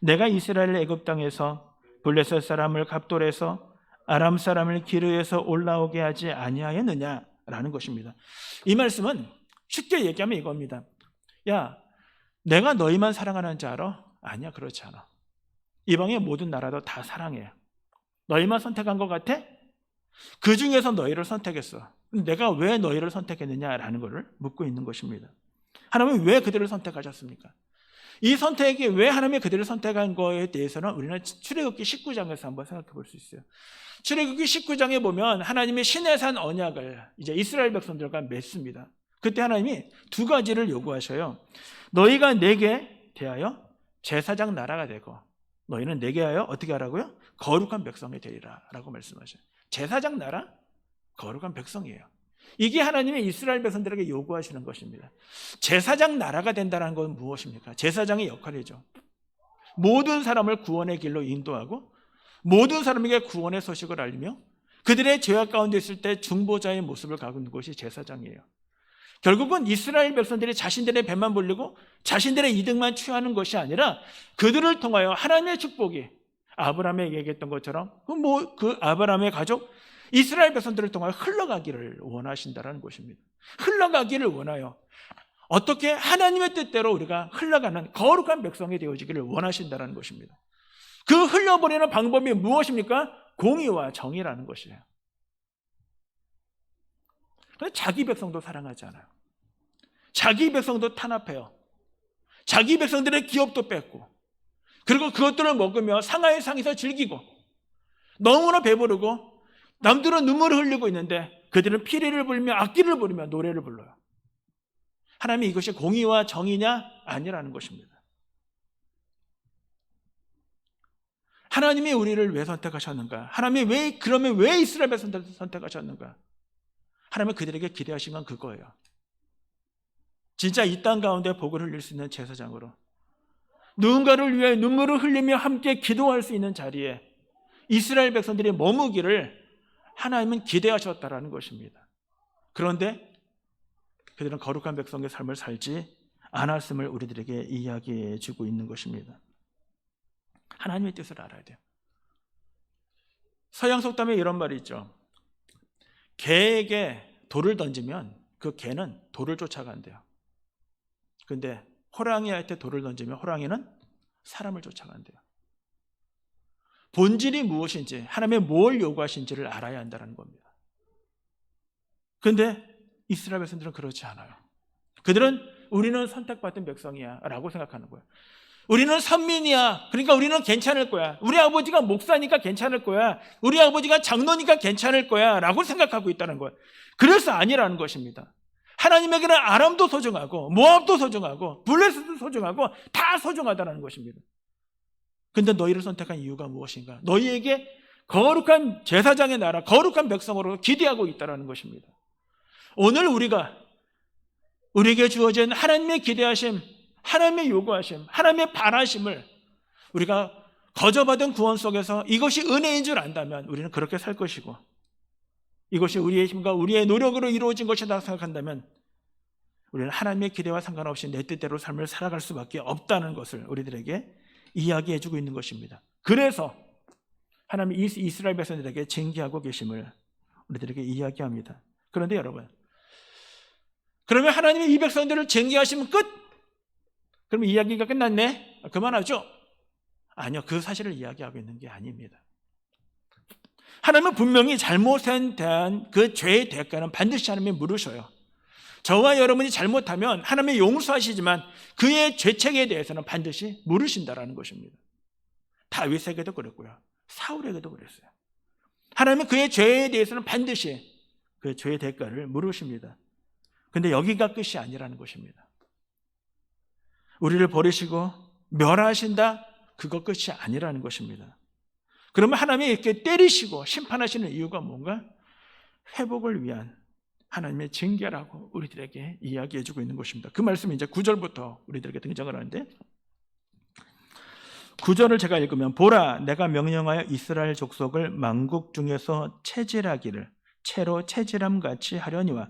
내가 이스라엘 애굽 땅에서 블레셋 사람을 갑돌에서 아람 사람을 기르에서 올라오게 하지 아니하였느냐라는 것입니다. 이 말씀은 쉽게 얘기하면 이겁니다. 야, 내가 너희만 사랑하는 줄 알아? 아니야, 그렇지 않아. 이방의 모든 나라도 다 사랑해. 너희만 선택한 것 같아? 그 중에서 너희를 선택했어. 내가 왜 너희를 선택했느냐라는 것을 묻고 있는 것입니다. 하나님은 왜 그들을 선택하셨습니까? 이 선택이 왜 하나님이 그들을 선택한 거에 대해서는 우리는 출애굽기 19장에서 한번 생각해 볼 수 있어요. 출애굽기 19장에 보면 하나님이 시내산 언약을 이제 이스라엘 백성들과 맺습니다. 그때 하나님이 두 가지를 요구하셔요. 너희가 내게 대하여 제사장 나라가 되고 너희는 내게 하여 어떻게 하라고요? 거룩한 백성이 되리라 라고 말씀하셔요. 제사장 나라, 거룩한 백성이에요. 이게 하나님의 이스라엘 백성들에게 요구하시는 것입니다. 제사장 나라가 된다는 건 무엇입니까? 제사장의 역할이죠. 모든 사람을 구원의 길로 인도하고 모든 사람에게 구원의 소식을 알리며 그들의 죄악 가운데 있을 때 중보자의 모습을 갖고 있는 것이 제사장이에요. 결국은 이스라엘 백성들이 자신들의 배만 불리고 자신들의 이득만 취하는 것이 아니라 그들을 통하여 하나님의 축복이 아브라함에게 얘기했던 것처럼 그 아브라함의 가족 이스라엘 백성들을 통하여 흘러가기를 원하신다는 것입니다. 흘러가기를 원하여 어떻게 하나님의 뜻대로 우리가 흘러가는 거룩한 백성이 되어지기를 원하신다는 것입니다. 그 흘려보내는 방법이 무엇입니까? 공의와 정의라는 것이에요. 자기 백성도 사랑하지 않아요. 자기 백성도 탄압해요. 자기 백성들의 기업도 뺏고 그리고 그것들을 먹으며 상하의 상에서 즐기고 너무나 배부르고 남들은 눈물을 흘리고 있는데 그들은 피리를 불며 악기를 부르며 노래를 불러요. 하나님이 이것이 공의와 정의냐? 아니라는 것입니다. 하나님이 우리를 왜 선택하셨는가? 하나님이 그러면 왜 이스라엘 백성들을 선택하셨는가? 하나님은 그들에게 기대하신 건 그거예요. 진짜 이 땅 가운데 복을 흘릴 수 있는 제사장으로 누군가를 위해 눈물을 흘리며 함께 기도할 수 있는 자리에 이스라엘 백성들이 머무기를 하나님은 기대하셨다라는 것입니다. 그런데 그들은 거룩한 백성의 삶을 살지 않았음을 우리들에게 이야기해 주고 있는 것입니다. 하나님의 뜻을 알아야 돼요. 서양 속담에 이런 말이 있죠. 개에게 돌을 던지면 그 개는 돌을 쫓아간대요. 근데 호랑이한테 돌을 던지면 호랑이는 사람을 쫓아간대요. 본질이 무엇인지 하나님의 뭘 요구하신지를 알아야 한다는 겁니다. 그런데 이스라엘 백성들은 그렇지 않아요. 그들은 우리는 선택받은 백성이야 라고 생각하는 거예요. 우리는 선민이야. 그러니까 우리는 괜찮을 거야. 우리 아버지가 목사니까 괜찮을 거야. 우리 아버지가 장로니까 괜찮을 거야 라고 생각하고 있다는 거예요. 그래서 아니라는 것입니다. 하나님에게는 아람도 소중하고 모압도 소중하고 블레셋도 소중하고 다 소중하다는 것입니다. 근데 너희를 선택한 이유가 무엇인가? 너희에게 거룩한 제사장의 나라, 거룩한 백성으로 기대하고 있다는 것입니다. 오늘 우리에게 주어진 하나님의 기대하심, 하나님의 요구하심, 하나님의 바라심을 우리가 거저받은 구원 속에서 이것이 은혜인 줄 안다면 우리는 그렇게 살 것이고 이것이 우리의 힘과 우리의 노력으로 이루어진 것이다 생각한다면 우리는 하나님의 기대와 상관없이 내 뜻대로 삶을 살아갈 수밖에 없다는 것을 우리들에게 이야기해 주고 있는 것입니다. 그래서 하나님이 이스라엘 백성들에게 징계하고 계심을 우리들에게 이야기합니다. 그런데 여러분, 그러면 하나님이 이 백성들을 징계하시면 끝? 그럼 이야기가 끝났네? 그만하죠? 아니요, 그 사실을 이야기하고 있는 게 아닙니다. 하나님은 분명히 잘못에 대한 그 죄의 대가는 반드시 하나님이 물으셔요. 저와 여러분이 잘못하면 하나님이 용서하시지만 그의 죄책에 대해서는 반드시 물으신다라는 것입니다. 다윗에게도 그랬고요. 사울에게도 그랬어요. 하나님은 그의 죄에 대해서는 반드시 그 죄의 대가를 물으십니다. 근데 여기가 끝이 아니라는 것입니다. 우리를 버리시고 멸하신다? 그거 끝이 아니라는 것입니다. 그러면 하나님이 이렇게 때리시고 심판하시는 이유가 뭔가? 회복을 위한 하나님의 징계라고 우리들에게 이야기해주고 있는 것입니다. 그 말씀이 이제 9절부터 우리들에게 등장을 하는데 9절을 제가 읽으면 보라 내가 명령하여 이스라엘 족속을 만국 중에서 체질하기를 채로 체질함같이 하려니와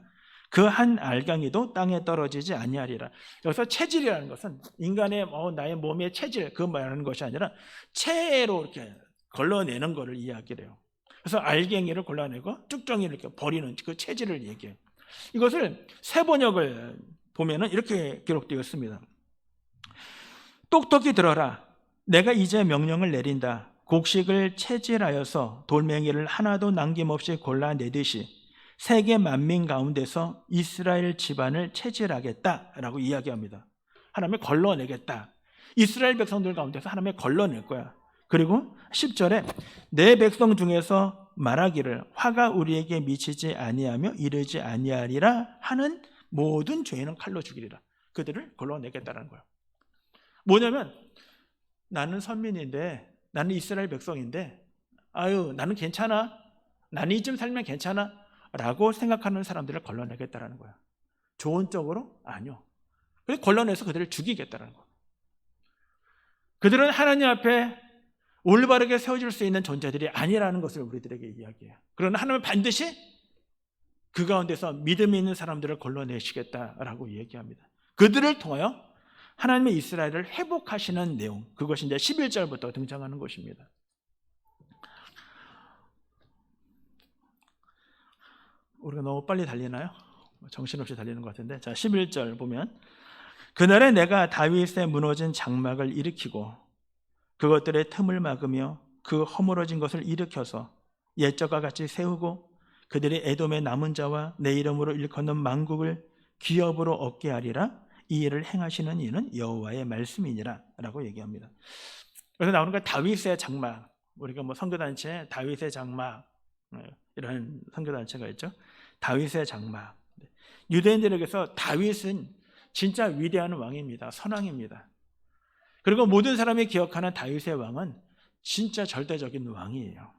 그 한 알갱이도 땅에 떨어지지 아니하리라. 여기서 체질이라는 것은 인간의 나의 몸의 체질 그거 말하는 것이 아니라 채로 이렇게 걸러내는 것을 이야기를 해요. 그래서 알갱이를 골라내고 쭉정이를 이렇게 버리는 그 체질을 얘기해요. 이것을 세번역을 보면은 이렇게 기록되어 있습니다. 똑똑히 들어라. 내가 이제 명령을 내린다. 곡식을 체질하여서 돌멩이를 하나도 남김없이 골라내듯이 세계 만민 가운데서 이스라엘 집안을 체질하겠다라고 이야기합니다. 하나님이 걸러내겠다. 이스라엘 백성들 가운데서 하나님이 걸러낼 거야. 그리고 10절에 내 백성 중에서 말하기를 화가 우리에게 미치지 아니하며 이르지 아니하리라 하는 모든 죄인은 칼로 죽이리라. 그들을 걸러내겠다는 거예요. 뭐냐면 나는 선민인데, 나는 이스라엘 백성인데, 아유 나는 괜찮아, 나는 이쯤 살면 괜찮아 라고 생각하는 사람들을 걸러내겠다는 거예요. 좋은 쪽으로? 아니요. 그래서 걸러내서 그들을 죽이겠다는 거예요. 그들은 하나님 앞에 올바르게 세워질 수 있는 존재들이 아니라는 것을 우리들에게 이야기해요. 그러나 하나님은 반드시 그 가운데서 믿음이 있는 사람들을 걸러내시겠다라고 얘기합니다. 그들을 통하여 하나님의 이스라엘을 회복하시는 내용, 그것이 이제 11절부터 등장하는 것입니다. 우리가 너무 빨리 달리나요? 정신없이 달리는 것 같은데, 자 11절 보면 그날에 내가 다윗의 무너진 장막을 일으키고 그것들의 틈을 막으며 그 허물어진 것을 일으켜서 옛적과 같이 세우고 그들이 에돔의 남은 자와 내 이름으로 일컫는 만국을 기업으로 얻게 하리라. 이 일을 행하시는 이는 여호와의 말씀이니라 라고 얘기합니다. 그래서 나오는 거 다윗의 장막, 우리가 뭐 선교단체 다윗의 장막 이런 선교단체가 있죠. 다윗의 장막. 유대인들에게서 다윗은 진짜 위대한 왕입니다. 선왕입니다. 그리고 모든 사람이 기억하는 다윗의 왕은 진짜 절대적인 왕이에요.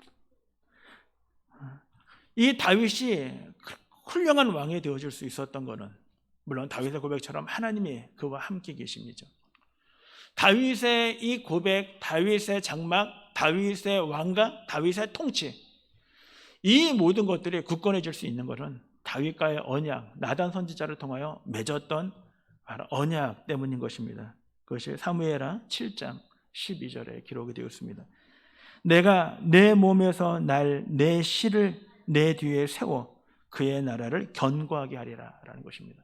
이 다윗이 훌륭한 왕이 되어줄 수 있었던 것은 물론 다윗의 고백처럼 하나님이 그와 함께 계십니다. 다윗의 이 고백, 다윗의 장막, 다윗의 왕각, 다윗의 통치, 이 모든 것들이 굳건해질 수 있는 것은 다윗과의 언약, 나단 선지자를 통하여 맺었던 바로 언약 때문인 것입니다. 그것이 사무엘하 7장 12절에 기록이 되어 있습니다. 내가 내 몸에서 날 내 씨를 내 뒤에 세워 그의 나라를 견고하게 하리라 라는 것입니다.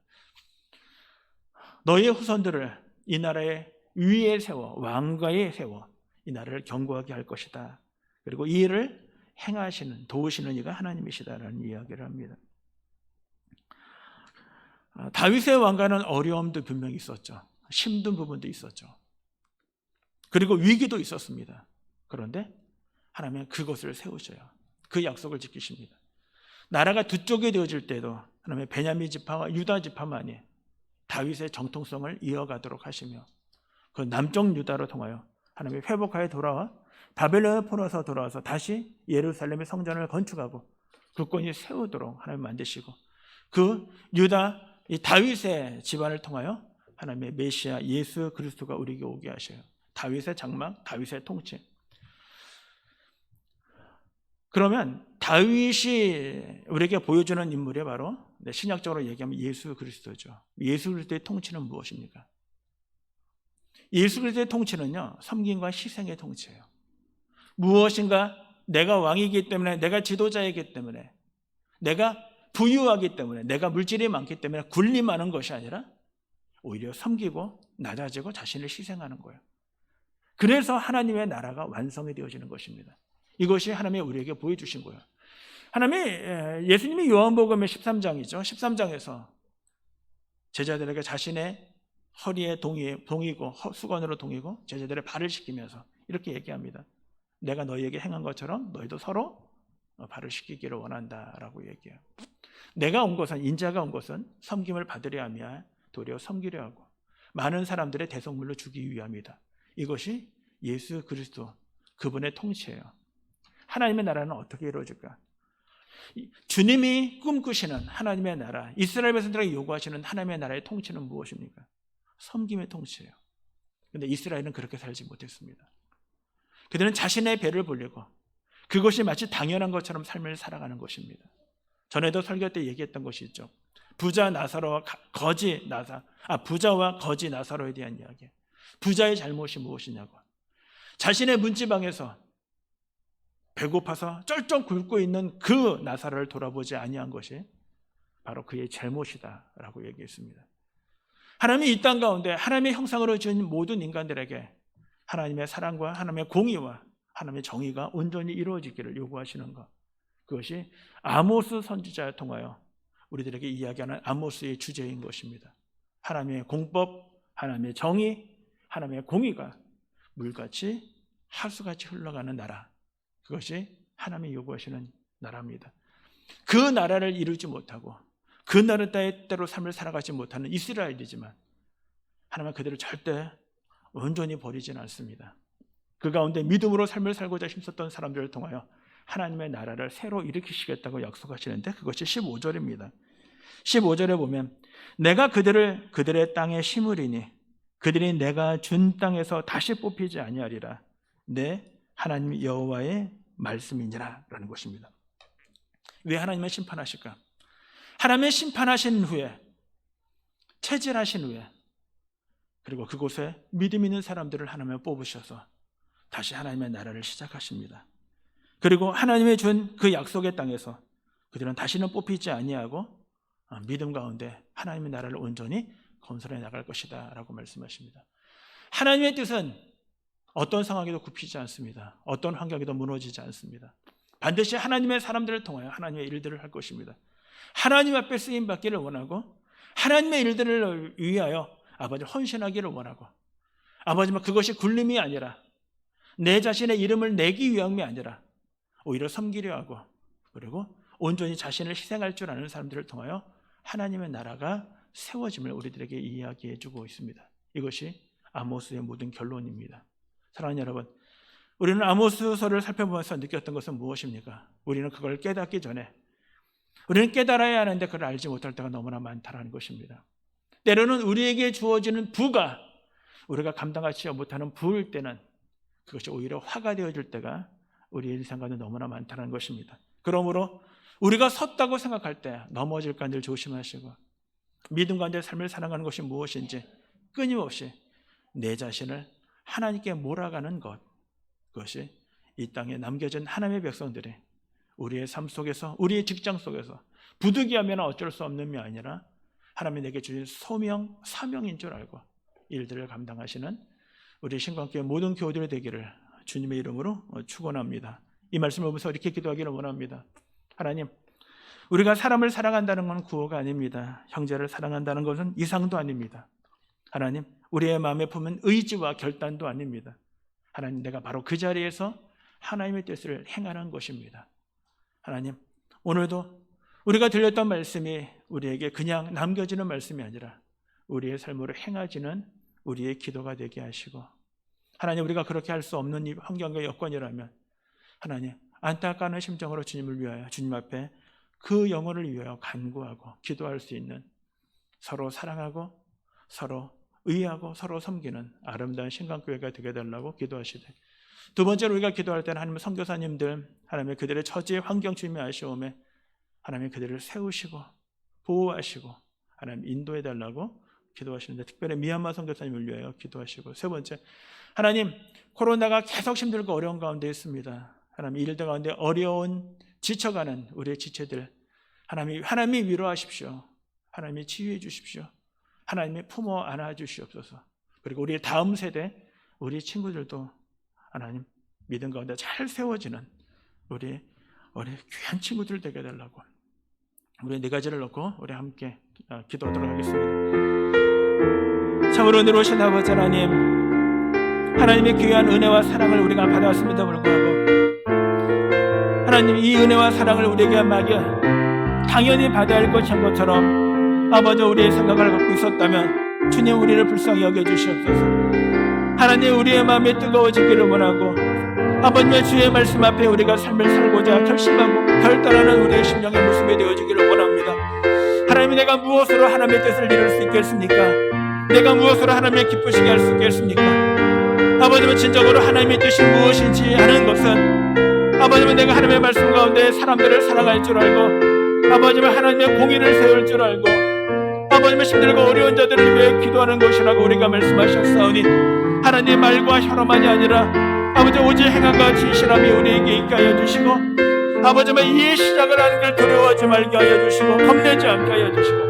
너희의 후손들을 이 나라의 위에 세워, 왕가에 세워 이 나라를 견고하게 할 것이다. 그리고 이 일을 행하시는, 도우시는 이가 하나님이시다라는 이야기를 합니다. 다윗의 왕가는 어려움도 분명히 있었죠. 힘든 부분도 있었죠. 그리고 위기도 있었습니다. 그런데 하나님은 그것을 세우셔요. 그 약속을 지키십니다. 나라가 두 쪽이 되어질 때도 하나님의 베냐민 지파와 유다 지파만이 다윗의 정통성을 이어가도록 하시며 그 남쪽 유다로 통하여 하나님의 회복하여 돌아와 바벨론의 포로에서 돌아와서 다시 예루살렘의 성전을 건축하고 굳건히 세우도록 하나님 만드시고 그 유다 이 다윗의 집안을 통하여 하나님의 메시아 예수 그리스도가 우리에게 오게 하셔요. 다윗의 장막, 다윗의 통치. 그러면 다윗이 우리에게 보여주는 인물이 바로 신약적으로 얘기하면 예수 그리스도죠. 예수 그리스도의 통치는 무엇입니까? 예수 그리스도의 통치는요, 섬김과 희생의 통치예요. 무엇인가 내가 왕이기 때문에, 내가 지도자이기 때문에, 내가 부유하기 때문에, 내가 물질이 많기 때문에 군림하는 것이 아니라 오히려 섬기고 낮아지고 자신을 희생하는 거예요. 그래서 하나님의 나라가 완성이 되어지는 것입니다. 이것이 하나님이 우리에게 보여주신 거예요. 하나님이, 예수님이 요한복음의 13장이죠. 13장에서 제자들에게 자신의 허리에 동이고 수건으로 동이고 제자들의 발을 씻기면서 이렇게 얘기합니다. 내가 너희에게 행한 것처럼 너희도 서로 발을 씻기기를 원한다라고 얘기해요. 내가 온 것은, 인자가 온 것은 섬김을 받으려 하며 도리어 섬기려 하고 많은 사람들의 대속물로 주기 위함이다. 이것이 예수 그리스도 그분의 통치예요. 하나님의 나라는 어떻게 이루어질까? 주님이 꿈꾸시는 하나님의 나라, 이스라엘 백성들에게 요구하시는 하나님의 나라의 통치는 무엇입니까? 섬김의 통치예요. 그런데 이스라엘은 그렇게 살지 못했습니다. 그들은 자신의 배를 불리고 그것이 마치 당연한 것처럼 삶을 살아가는 것입니다. 전에도 설교 때 얘기했던 것이 있죠. 부자와 거지 나사로에 대한 이야기. 부자의 잘못이 무엇이냐고. 자신의 문지방에서 배고파서 쩔쩔 굶고 있는 그 나사로를 돌아보지 아니한 것이 바로 그의 잘못이다라고 얘기했습니다. 하나님이 이 땅 가운데 하나님의 형상으로 지은 모든 인간들에게 하나님의 사랑과 하나님의 공의와 하나님의 정의가 온전히 이루어지기를 요구하시는 것. 그것이 아모스 선지자를 통하여 우리들에게 이야기하는 아모스의 주제인 것입니다. 하나님의 공법, 하나님의 정의, 하나님의 공의가 물같이 하수같이 흘러가는 나라, 그것이 하나님이 요구하시는 나라입니다. 그 나라를 이루지 못하고 그 나라 때로 삶을 살아가지 못하는 이스라엘이지만 하나님은 그들을 절대 온전히 버리지는 않습니다. 그 가운데 믿음으로 삶을 살고자 힘썼던 사람들을 통하여 하나님의 나라를 새로 일으키시겠다고 약속하시는데 그것이 15절입니다. 15절에 보면 내가 그들의 땅에 심으리니 그들이 내가 준 땅에서 다시 뽑히지 아니하리라. 내 하나님 여호와의 말씀이니라 라는 것입니다. 왜 하나님은 심판하실까? 하나님의 심판하신 후에, 체질하신 후에, 그리고 그곳에 믿음 있는 사람들을 하나님은 뽑으셔서 다시 하나님의 나라를 시작하십니다. 그리고 하나님의 준 그 약속의 땅에서 그들은 다시는 뽑히지 아니하고 믿음 가운데 하나님의 나라를 온전히 건설해 나갈 것이다 라고 말씀하십니다. 하나님의 뜻은 어떤 상황에도 굽히지 않습니다. 어떤 환경에도 무너지지 않습니다. 반드시 하나님의 사람들을 통하여 하나님의 일들을 할 것입니다. 하나님 앞에 쓰임 받기를 원하고 하나님의 일들을 위하여 아버지 헌신하기를 원하고 아버지만 그것이 굴림이 아니라 내 자신의 이름을 내기 위함이 아니라 오히려 섬기려 하고 그리고 온전히 자신을 희생할 줄 아는 사람들을 통하여 하나님의 나라가 세워짐을 우리들에게 이야기해 주고 있습니다. 이것이 아모스의 모든 결론입니다. 사랑하는 여러분, 우리는 아모스서를 살펴보면서 느꼈던 것은 무엇입니까? 우리는 그걸 깨닫기 전에 우리는 깨달아야 하는데 그걸 알지 못할 때가 너무나 많다는 것입니다. 때로는 우리에게 주어지는 부가 우리가 감당하지 못하는 부일 때는 그것이 오히려 화가 되어질 때가 우리의 인생과는 너무나 많다는 것입니다. 그러므로 우리가 섰다고 생각할 때 넘어질까 늘 조심하시고 믿음 가운데 삶을 살아가는 것이 무엇인지 끊임없이 내 자신을 하나님께 몰아가는 것, 그것이 이 땅에 남겨진 하나님의 백성들이 우리의 삶 속에서 우리의 직장 속에서 부득이하면 어쩔 수 없는 게 아니라 하나님이 내게 주신 소명, 사명인 줄 알고 일들을 감당하시는 우리 신광교회 모든 교우들이 되기를 주님의 이름으로 축원합니다. 이 말씀을 보면서 이렇게 기도하기를 원합니다. 하나님, 우리가 사람을 사랑한다는 건 구호가 아닙니다. 형제를 사랑한다는 것은 이상도 아닙니다. 하나님, 우리의 마음에 품은 의지와 결단도 아닙니다. 하나님, 내가 바로 그 자리에서 하나님의 뜻을 행하는 것입니다. 하나님, 오늘도 우리가 들렸던 말씀이 우리에게 그냥 남겨지는 말씀이 아니라 우리의 삶으로 행해지는 우리의 기도가 되게 하시고 하나님, 우리가 그렇게 할 수 없는 이 환경과 여건이라면 하나님, 안타까운 심정으로 주님을 위하여 주님 앞에 그 영혼을 위하여 간구하고 기도할 수 있는 서로 사랑하고 서로 의하고 서로 섬기는 아름다운 신강교회가 되게 달라고 기도하시되 두 번째로 우리가 기도할 때는 하나님 선교사님들 하나님의 그들의 처지의 환경 주님이 아시오매 하나님 그들을 세우시고 보호하시고 하나님 인도해 달라고 기도하시는데 특별히 미얀마 선교사님을 위하여 기도하시고 세 번째 하나님 코로나가 계속 힘들고 어려운 가운데 있습니다. 하나님 일들 가운데 어려운 지쳐가는 우리의 지체들 하나님이 위로하십시오. 하나님이 치유해 주십시오. 하나님이 품어 안아 주시옵소서. 그리고 우리의 다음 세대 우리 친구들도 하나님 믿음 가운데 잘 세워지는 우리 귀한 친구들 되게 해달라고 우리 네 가지를 놓고 우리 함께 기도하도록 하겠습니다. 참으로 은혜로우신 아버지 하나님의 귀한 은혜와 사랑을 우리가 받았음에도 불구하고 하나님 이 은혜와 사랑을 우리에게 맡겨 당연히 받아야 할 것인 것처럼 아버지 우리의 생각을 갖고 있었다면 주님 우리를 불쌍히 여겨주시옵소서. 하나님 우리의 마음이 뜨거워지기를 원하고 아버님의 주의 말씀 앞에 우리가 삶을 살고자 결심하고 결단하는 우리의 심령의 모습이 되어지기를 원합니다. 하나님 내가 무엇으로 하나님의 뜻을 이룰 수 있겠습니까? 내가 무엇으로 하나님의 기쁘시게 할 수 있겠습니까? 아버님은 진정으로 하나님의 뜻이 무엇인지 아는 것은 아버님은 내가 하나님의 말씀 가운데 사람들을 사랑할 줄 알고 아버님은 하나님의 공의를 세울 줄 알고 아버님의 힘들고 어려운 자들을 위해 기도하는 것이라고 우리가 말씀하셨사오니 하나님의 말과 혀로만이 아니라 아버지 오직 행함과 진실함이 우리에게 있게 하여 주시고 아버지만 이의 시작을 하는 걸 두려워하지 말게 하여 주시고 겁내지 않게 하여 주시고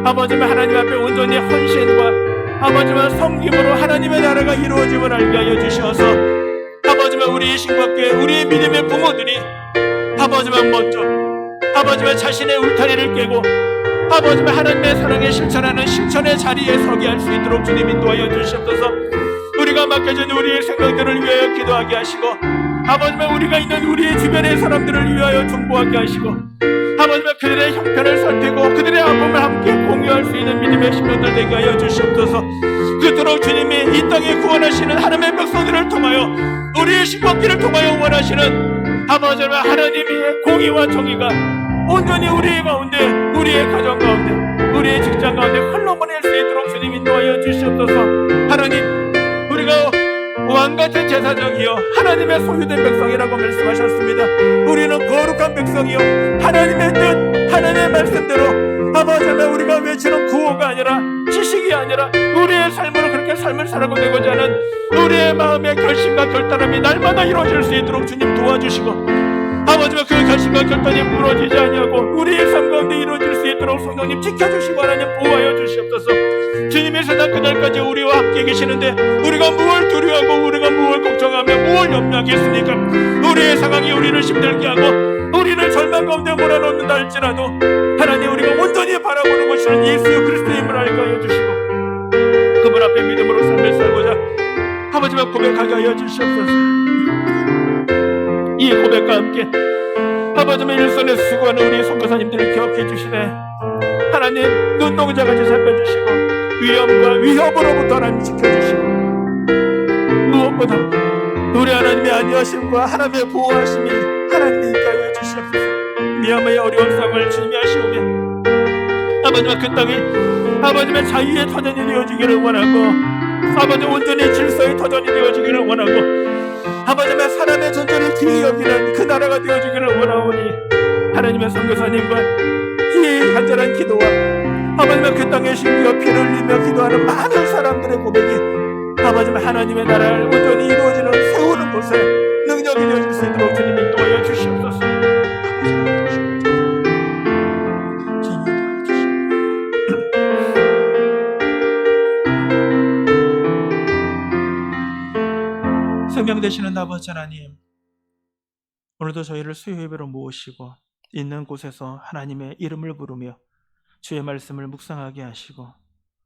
아버지만 하나님 앞에 온전히 헌신과 아버지만 섬김으로 하나님의 나라가 이루어짐을 알게 하여 주셔서 아버지만 우리의 신과께 우리의 믿음의 부모들이 아버지만 먼저 아버지만 자신의 울타리를 깨고 아버지만 하나님의 사랑에 실천하는 실천의 자리에 서게 할 수 있도록 주님 인도하여 주시옵소서. 우리가 맡겨진 우리의 생명들을 위하여 기도하게 하시고, 아버지만 우리가 있는 우리의 주변의 사람들을 위하여 중보하게 하시고, 아버지만 그들의 형편을 살피고 그들의 아픔을 함께 공유할 수 있는 믿음의 심령들 되게 하여 주시옵소서. 그토록 주님이 이 땅에 구원하시는 하나님의 백성들을 통하여, 우리의 신복기를 통하여 원하시는 아버지와 하나님의 공의와 정의가 온전히 우리의 가운데, 우리의 가정 가운데, 우리의 직장 가운데 흘러보낼 수 있도록 주님 인도하여 주시옵소서. 하나님, 우리가 왕같은 제사장이요 하나님의 소유된 백성이라고 말씀하셨습니다. 우리는 거룩한 백성이요 하나님의 뜻, 하나님의 말씀대로 아버지와 우리가 외치는 구호가 아니라, 지식이 아니라 우리의 삶으로 그렇게 삶을 살아가고자 하는 우리의 마음의 결심과 결단함이 날마다 이루어질 수 있도록 주님 도와주시고, 아버지와 그 결심과 결단이 무너지지 아니하고 우리의 삶 가운데 이루어질 수 있도록 성령님 지켜주시고 하나님 보호하여 주시옵소서. 주님의 세상 그날까지 우리와 함께 계시는데 우리가 무엇을 두려워하고 우리가 무엇을 걱정하며 무엇을 염려하겠습니까? 우리의 상황이 우리를 힘들게 하고 우리를 절망 가운데 몰아넣는다 할지라도 하나님, 우리가 온전히 바라보는 것은 예수 그리스도의 이름을 알게 하여 주시고 그분 앞에 믿음으로 삶을 살고자 아버지와 고백하게 하여 주시옵소서. 이 고백과 함께 아버지의 일선에 수고하는 우리 선교사님들을 기억해 주시네. 하나님, 눈동자같이 살펴주시고 위험과 위협으로부터 하나님 지켜주시고, 무엇보다 우리 하나님의 안위하심과 하나님의 보호하심이 하나님이 있게 하여 주시옵소서. 미얀마의 어려운 상황을 주님이 하시오며 아버지와 그 땅이 아버지의 자유의 터전이 되어지기를 원하고, 아버지 온전히 질서의 터전이 되어지기를 원하고, 아버지의 사람의 존재를 귀히 여기는 그 나라가 되어지기를 원하오니, 하나님의 선교사님과 이 간절한 기도와 아버지의 그 땅에 심기어 피를 흘리며 기도하는 많은 사람들의 고백이 아버지의 하나님의 나라를 온전히 이루어지는 세우는 곳에 능력이 되어질 수 있도록 주님이 인도하여 주시옵소서. 생명 되시는 아버지 하나님, 오늘도 저희를 수요 예배로 모으시고 있는 곳에서 하나님의 이름을 부르며 주의 말씀을 묵상하게 하시고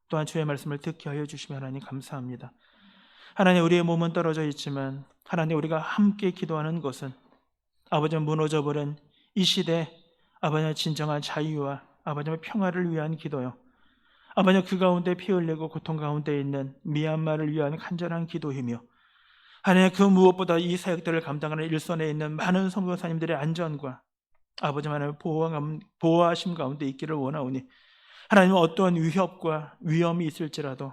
또한 주의 말씀을 듣게 하여 주시며 하나님 감사합니다. 하나님, 우리의 몸은 떨어져 있지만 하나님, 우리가 함께 기도하는 것은 아버지 무너져버린 이 시대 아버지의 진정한 자유와 아버지의 평화를 위한 기도요, 아버지 그 가운데 피 흘리고 고통 가운데 있는 미얀마를 위한 간절한 기도이며, 하나님 그 무엇보다 이 사역들을 감당하는 일선에 있는 많은 선교사님들의 안전과 아버지 하나님의 보호하심 가운데 있기를 원하오니, 하나님 어떠한 위협과 위험이 있을지라도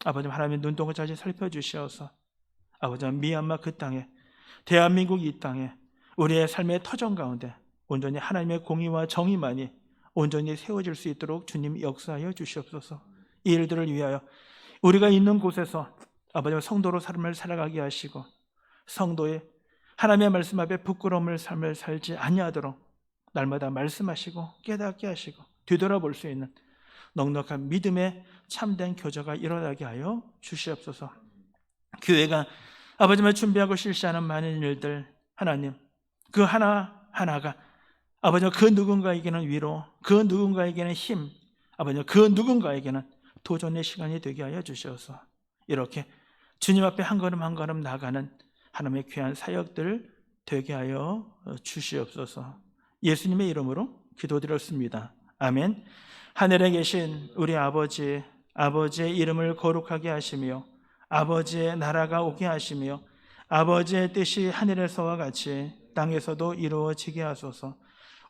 아버지 하나님의 눈동자까지 살펴주시어서 아버지 미얀마 그 땅에, 대한민국 이 땅에, 우리의 삶의 터전 가운데 온전히 하나님의 공의와 정의만이 온전히 세워질 수 있도록 주님 역사하여 주시옵소서. 이 일들을 위하여 우리가 있는 곳에서 아버지와 성도로 삶을 살아가게 하시고, 성도의 하나님의 말씀 앞에 부끄러움을 삶을 살지 아니하도록 날마다 말씀하시고 깨닫게 하시고 뒤돌아볼 수 있는 넉넉한 믿음의 참된 교제가 일어나게 하여 주시옵소서. 교회가 아버지만 준비하고 실시하는 많은 일들, 하나님 그 하나하나가 아버지와 그 누군가에게는 위로, 그 누군가에게는 힘, 아버지와 그 누군가에게는 도전의 시간이 되게 하여 주시옵소서. 이렇게 주님 앞에 한 걸음 한 걸음 나가는 하나님의 귀한 사역들 되게 하여 주시옵소서. 예수님의 이름으로 기도드렸습니다. 아멘. 하늘에 계신 우리 아버지, 아버지의 이름을 거룩하게 하시며 아버지의 나라가 오게 하시며 아버지의 뜻이 하늘에서와 같이 땅에서도 이루어지게 하소서.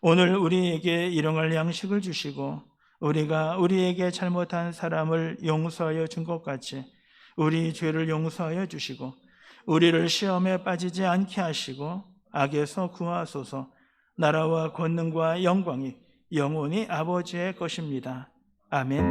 오늘 우리에게 일용할 양식을 주시고 우리가 우리에게 잘못한 사람을 용서하여 준 것 같이 우리 죄를 용서하여 주시고 우리를 시험에 빠지지 않게 하시고 악에서 구하소서. 나라와 권능과 영광이 영원히 아버지의 것입니다. 아멘.